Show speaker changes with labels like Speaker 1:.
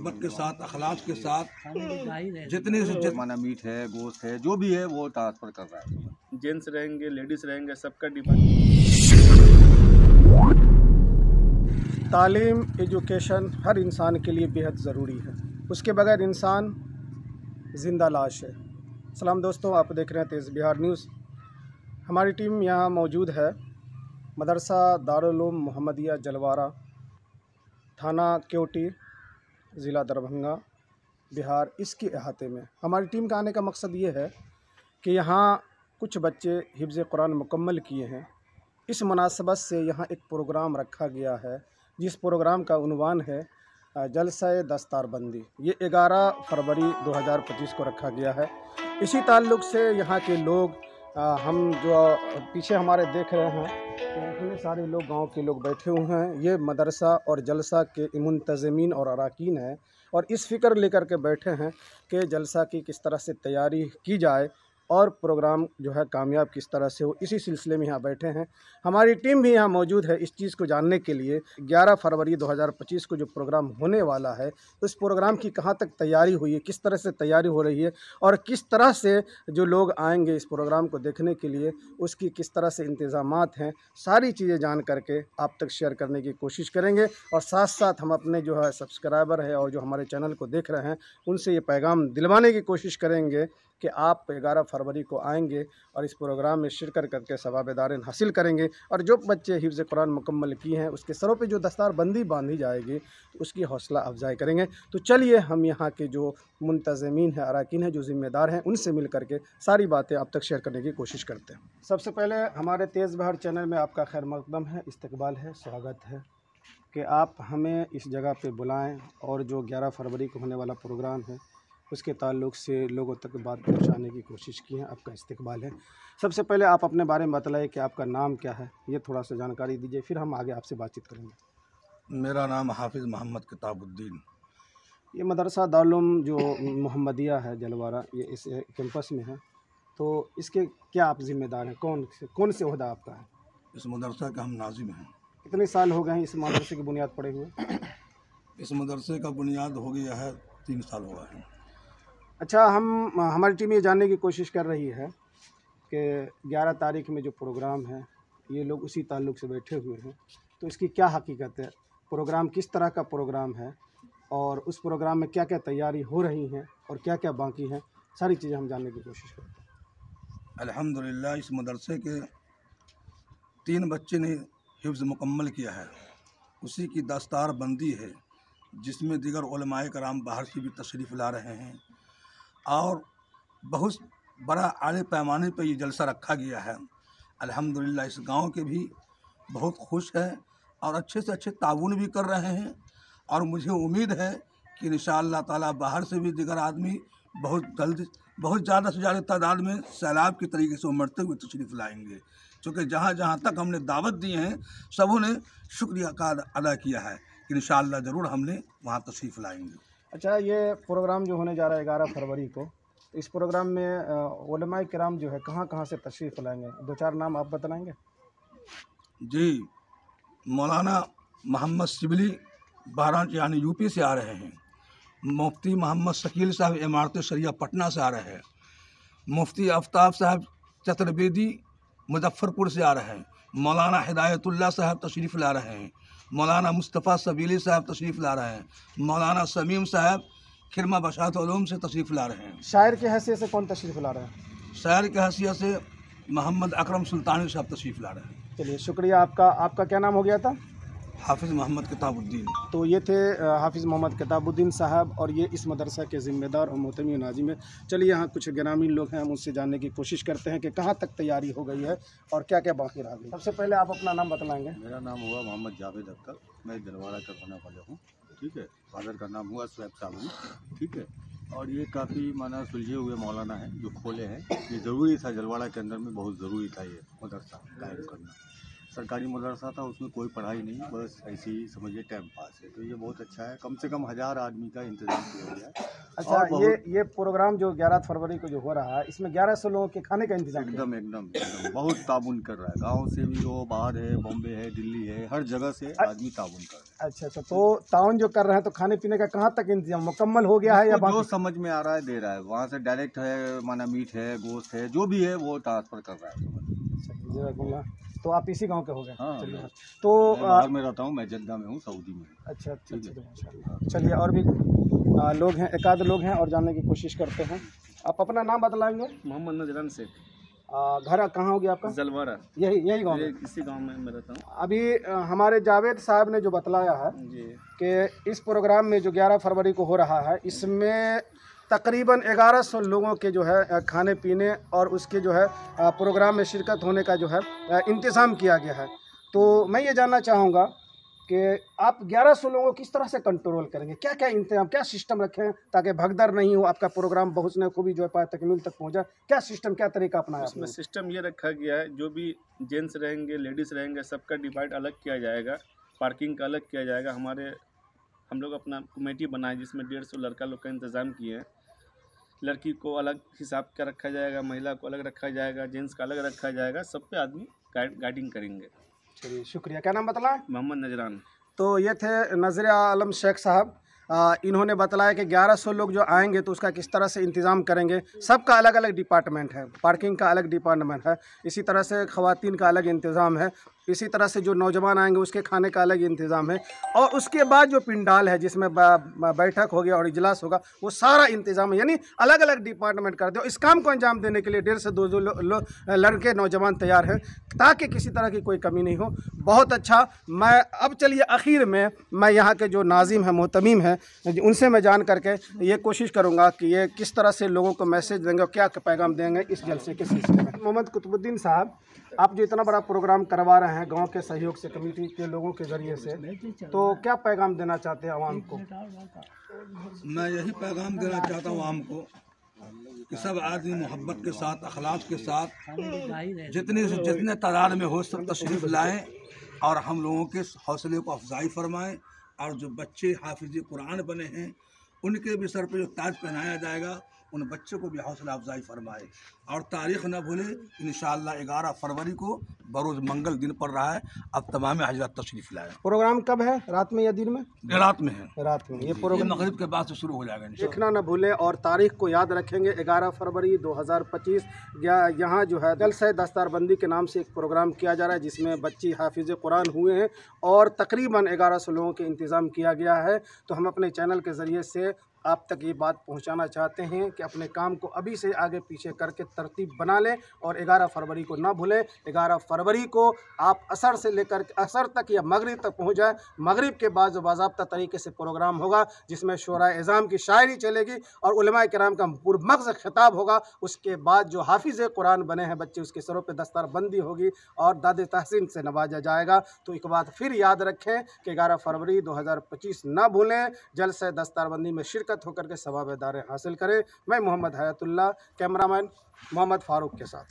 Speaker 1: मोहब्बत के साथ, अखलाक के साथ जितनी से
Speaker 2: माना मीट है, गोश्त है, जो भी है वो ट्रांसफ़र कर रहा है।
Speaker 3: जेंट्स रहेंगे, लेडीज़ रहेंगे, सबका डिमांड।
Speaker 4: तालीम, एजुकेशन हर इंसान के लिए बेहद ज़रूरी है। उसके बगैर इंसान ज़िंदा लाश है। सलाम दोस्तों, आप देख रहे हैं तेज़ बिहार न्यूज़। हमारी टीम यहाँ मौजूद है मदरसा दारुल उलूम मोहम्मदिया जलवारा, थाना केवटी, ज़िला दरभंगा, बिहार, इसके अहाते में। हमारी टीम का आने का मकसद ये है कि यहाँ कुछ बच्चे हिफ्ज़ कुरान मुकम्मल किए हैं। इस मुनासबत से यहाँ एक प्रोग्राम रखा गया है, जिस प्रोग्राम का उन्वान है जलसा दस्तारबंदी। ये 11 फरवरी 2025 को रखा गया है। इसी ताल्लुक़ से यहाँ के लोग हम जो पीछे हमारे देख रहे हैं तो इतने सारे लोग गांव के लोग बैठे हुए हैं। ये मदरसा और जलसा के मुंतज़मीन और अराकीन हैं और इस फ़िक्र लेकर के बैठे हैं कि जलसा की किस तरह से तैयारी की जाए और प्रोग्राम जो है कामयाब किस तरह से हो। इसी सिलसिले में यहाँ बैठे हैं। हमारी टीम भी यहाँ मौजूद है इस चीज़ को जानने के लिए। 11 फरवरी 2025 को जो प्रोग्राम होने वाला है, उस प्रोग्राम की कहाँ तक तैयारी हुई है, किस तरह से तैयारी हो रही है और किस तरह से जो लोग आएंगे इस प्रोग्राम को देखने के लिए, उसकी किस तरह से इंतज़ामात हैं, सारी चीज़ें जान करके आप तक शेयर करने की कोशिश करेंगे। और साथ साथ हम अपने जो है सब्सक्राइबर है और जो हमारे चैनल को देख रहे हैं, उनसे ये पैगाम दिलवाने की कोशिश करेंगे कि आप 11 फरवरी को आएंगे और इस प्रोग्राम में शिरकत करके सवाब-ए-दारैन हासिल करेंगे। और जो बच्चे हिफ्ज़ कुरान मुकम्मल किए हैं, उसके सरों पे जो दस्तारबंदी बांधी जाएगी, तो उसकी हौसला अफजाई करेंगे। तो चलिए हम यहाँ के जो मुंतज़मीन हैं, अराकीन हैं, जो ज़िम्मेदार हैं, उनसे मिल करके सारी बातें आप तक शेयर करने की कोशिश करते हैं। सबसे पहले हमारे तेज़ बिहार चैनल में आपका खैर मक़दम है, इस्तकबाल है, स्वागत है कि आप हमें इस जगह पे बुलाएं और जो 11 फरवरी को होने वाला प्रोग्राम है उसके ताल्लुक़ से लोगों तक बात पहुंचाने की कोशिश की है। आपका इस्तकबाल है। सबसे पहले आप अपने बारे में बतलाइए कि आपका नाम क्या है, ये थोड़ा सा जानकारी दीजिए, फिर हम आगे आपसे बातचीत करेंगे।
Speaker 1: मेरा नाम हाफिज़ मोहम्मद किताबुद्दीन।
Speaker 4: ये मदरसा दारुल उलूम जो मोहम्मदिया है जलवारा, ये इस कैंपस में है, तो इसके क्या आप ज़िम्मेदार हैं? कौन से ओहदा आपका है?
Speaker 1: इस मदरसा का हम नाज़िम हैं।
Speaker 4: कितने साल हो गए हैं इस मदरसे की बुनियाद पड़े हुए?
Speaker 1: इस मदरसे का बुनियाद हो गया है 3 साल हुआ है।
Speaker 4: अच्छा, हमारी टीम ये जानने की कोशिश कर रही है कि 11 तारीख में जो प्रोग्राम है, ये लोग उसी ताल्लुक़ से बैठे हुए हैं, तो इसकी क्या हकीकत है? प्रोग्राम किस तरह का प्रोग्राम है और उस प्रोग्राम में क्या क्या तैयारी हो रही हैं और क्या क्या बाकी हैं, सारी चीज़ें हम जानने की कोशिश करते हैं।
Speaker 1: अल्हम्दुलिल्लाह इस मदरसे के 3 बच्चे ने हिफ्ज़ मुकम्मल किया है, उसी की दस्तारबंदी है, जिसमें दीगर उलमाए कराम बाहर से भी तशरीफ़ ला रहे हैं और बहुत बड़ा आले पैमाने पर ये जलसा रखा गया है। अल्हम्दुलिल्लाह इस गांव के भी बहुत खुश हैं और अच्छे से अच्छे ताउन भी कर रहे हैं और मुझे उम्मीद है कि इंशाअल्लाह ताला बाहर से भी दीगर आदमी बहुत जल्द, बहुत ज़्यादा से ज़्यादा तादाद में सैलाब के तरीके से उमड़ते हुए तशरीफ़ लाएंगे, क्योंकि जहाँ जहाँ तक हमने दावत दी हैं सबों ने शुक्रिया का अदा किया है कि इंशाअल्लाह ज़रूर हमने वहाँ तशरीफ़ लाएंगे।
Speaker 4: अच्छा, ये प्रोग्राम जो होने जा रहा है 11 फरवरी को, इस प्रोग्राम में उलमाए किराम जो है कहाँ कहाँ से तशरीफ़ लाएंगे? 2-4 नाम आप बतलाएंगे?
Speaker 1: जी, मौलाना मोहम्मद शिबली बहराइच यानी यूपी से आ रहे हैं। मुफ्ती मोहम्मद शकील साहब इमारत शरिया पटना से आ रहे हैं। मुफ्ती आफ्ताब साहब चतुर्वेदी मुजफ्फरपुर से आ रहे हैं। मौलाना हिदायतुल्लाह साहब तशरीफ़ ला रहे हैं। मौलाना मुस्तफ़ा सबीली साहब तशरीफ़ ला रहे हैं। मौलाना समीम साहब खिरमा बशात उलूम से तशरीफ़ ला रहे हैं।
Speaker 4: शायर की हैसियत से कौन तशरीफ़ ला रहा है?
Speaker 1: शायर की हैसियत से मोहम्मद अकरम सुल्तानी साहब तशरीफ़ ला रहे हैं।
Speaker 4: चलिए, शुक्रिया आपका। आपका क्या नाम हो गया था?
Speaker 1: हाफिज़ मोहम्मद किताबुद्दीन।
Speaker 4: तो ये थे हाफिज़ मोहम्मद किताबुद्दीन साहब और ये इस मदरसा के ज़िम्मेदार और मोहतमी नाज़िम है। चलिए, यहाँ कुछ ग्रामीण लोग हैं, हम उससे जानने की कोशिश करते हैं कि कहाँ तक तैयारी हो गई है और क्या क्या बाकी रह गई। सबसे पहले आप अपना नाम बतलाएंगे।
Speaker 2: मेरा नाम हुआ मोहम्मद जावेद अख्तर, मैं जलवाड़ा का रहने वाला हूँ। ठीक है, फादर का नाम हुआ शुएब साहब। ठीक है, और ये काफ़ी माना सुलझे हुए मौलाना हैं जो खोले हैं। ये ज़रूरी था, जलवाड़ा के अंदर में बहुत ज़रूरी था ये मदरसा कायम करना। सरकारी मदरसा था, उसमें कोई पढ़ाई नहीं, बस ऐसे ही समझिए टाइम पास है। तो ये बहुत अच्छा है, कम से कम 1000 आदमी का इंतजाम किया गया है।
Speaker 4: अच्छा, ये प्रोग्राम जो 11 फरवरी को जो हो रहा है, इसमें 1100 लोगों के खाने का इंतजाम किया?
Speaker 2: एकदम एकदम एकदम बहुत ताउन कर रहा है, गांव से भी हो, बाहर है, बॉम्बे है, दिल्ली है, हर जगह से आदमी ताउन कर रहे हैं।
Speaker 4: अच्छा अच्छा, तो ताउन जो कर रहे हैं, तो खाने पीने का कहाँ तक इंतजाम मुकम्मल हो गया है या
Speaker 2: जो
Speaker 4: बाकी?
Speaker 2: समझ में आ रहा है दे रहा है, वहाँ से डायरेक्ट है, माना मीट है, गोश्त है, जो भी है वो ट्रांसफर कर रहा है।
Speaker 4: जज़ाकुमुल्लाह। तो आप इसी गांव के हो गए?
Speaker 2: हाँ,
Speaker 4: चलिए।
Speaker 2: मैं
Speaker 4: तो
Speaker 2: बाहर में रहता हूँ, मैं जद्दा में हूँ, सऊदी में।
Speaker 4: अच्छा अच्छा अच्छा, तो माशाल्लाह। चलिए, और भी लोग हैं, एक आध लोग हैं और जानने की कोशिश करते हैं। आप अपना नाम बतलाएंगे?
Speaker 3: मोहम्मद नजरान शेख,
Speaker 4: घर कहाँ हो गया आपका?
Speaker 3: जलवारा।
Speaker 4: यही गाँव में?
Speaker 3: इसी गांव में मैं रहता हूँ।
Speaker 4: अभी हमारे जावेद साहब ने जो बतलाया है
Speaker 3: जी,
Speaker 4: कि इस प्रोग्राम में जो 11 फरवरी को हो रहा है, इसमें तकरीबन 1100 लोगों के जो है खाने पीने और उसके जो है प्रोग्राम में शिरकत होने का जो है इंतज़ाम किया गया है। तो मैं ये जानना चाहूँगा कि आप 1100 लोगों को किस तरह से कंट्रोल करेंगे? क्या क्या इंतजाम, क्या सिस्टम रखें ताकि भगदड़ नहीं हो, आपका प्रोग्राम बहुसने खूबी जो है तकमील तक पहुँचा? क्या सिस्टम, क्या तरीका अपनाया
Speaker 3: उसमें
Speaker 4: आपने?
Speaker 3: सिस्टम ये रखा गया है, जो भी जेंट्स रहेंगे, लेडीज़ रहेंगे, सबका डिवाइड अलग किया जाएगा, पार्किंग का अलग किया जाएगा। हम लोग अपना कमेटी बनाए जिसमें 150 लड़का लोग का इंतज़ाम किए हैं। लड़की को अलग हिसाब का रखा जाएगा, महिला को अलग रखा जाएगा, जेंट्स का अलग रखा जाएगा, सब पे आदमी गाइडिंग करेंगे।
Speaker 4: चलिए, शुक्रिया। क्या नाम बतलाएं?
Speaker 3: मोहम्मद नजरान।
Speaker 4: तो ये थे नज़र आलम शेख साहब। इन्होंने बताया कि 1100 लोग जो आएंगे तो उसका किस तरह से इंतज़ाम करेंगे। सबका अलग अलग डिपार्टमेंट है, पार्किंग का अलग डिपार्टमेंट है, इसी तरह से ख़वातीन का अलग इंतज़ाम है, इसी तरह से जो नौजवान आएंगे उसके खाने का अलग इंतज़ाम है, और उसके बाद जो पिंडाल है जिसमें बैठक होगी और इजलास होगा, वो सारा इंतज़ाम है। यानी अलग अलग डिपार्टमेंट कर दो। इस काम को अंजाम देने के लिए 150 से 200 लड़के नौजवान तैयार हैं ताकि किसी तरह की कोई कमी नहीं हो। बहुत अच्छा। मैं अब चलिए आखिर में मैं यहाँ के जो नाज़िम हैं, मोहतमीम हैं, उनसे मैं जान करके ये कोशिश करूँगा कि ये किस तरह से लोगों को मैसेज देंगे और क्या पैगाम देंगे इस जलसे के सिलसिले में। मोहम्मद कुतुबुद्दीन साहब, आप जो इतना बड़ा प्रोग्राम करवा रहे हैं गांव के सहयोग से, कमेटी के लोगों के ज़रिए से, तो क्या पैगाम देना चाहते हैं आवाम को?
Speaker 1: मैं यही पैगाम देना चाहता हूँ आवाम को कि सब आदमी मोहब्बत के साथ, अखलाक के साथ जितने तादाद में हो सब तशरीफ़ लाएँ और हम लोगों के हौसले को अफजाई फरमाएँ। और जो बच्चे हाफिज़ कुरान बने हैं उनके भी सर पे जो ताज पहनाया जाएगा, उन बच्चों को भी हौसला अफजाई फरमाए। और तारीख़ न भूले, इंशाअल्लाह 11 फरवरी को बरोज़ मंगल दिन पड़ रहा है। अब तमाम हज़रात तशरीफ़ लाएँ।
Speaker 4: प्रोग्राम कब है, रात में या दिन में?
Speaker 1: रात में है,
Speaker 4: रात में। ये प्रोग्राम
Speaker 1: मगरिब के बाद से शुरू हो जाएगा इंशाअल्लाह।
Speaker 4: देखना न भूलें और तारीख को याद रखेंगे, 11 फरवरी 2025। यहाँ जो है जलसा दस्तारबंदी के नाम से एक प्रोग्राम किया जा रहा है जिसमें बच्ची हाफिज़ कुरान हुए हैं और तकरीबन 1100 लोगों के इंतज़ाम किया गया है। तो हम अपने चैनल के ज़रिए से आप तक ये बात पहुंचाना चाहते हैं कि अपने काम को अभी से आगे पीछे करके तरतीब बना लें और 11 फरवरी को ना भूलें। 11 फरवरी को आप असर से लेकर असर तक या मगरिब तक पहुंच जाए। मगरिब के बाद जो बाज़ाब्ता तरीके से प्रोग्राम होगा जिसमें शोराए इज़ाम की शायरी चलेगी और उलमाए किराम का पुरमग़ज़ खिताब होगा। उसके बाद जो हाफिज़ कुरान बने हैं बच्चे, उसके सरों पर दस्तारबंदी होगी और दाद तहसीन से नवाजा जाएगा। तो एक बात फिर याद रखें कि 11 फरवरी 2025 ना भूलें, जलसे दस्तारबंदी में शिरकत होकर के सवाब दारें हासिल करें। मैं मोहम्मद हयातुल्लाह, कैमरामैन मोहम्मद फ़ारूक के साथ।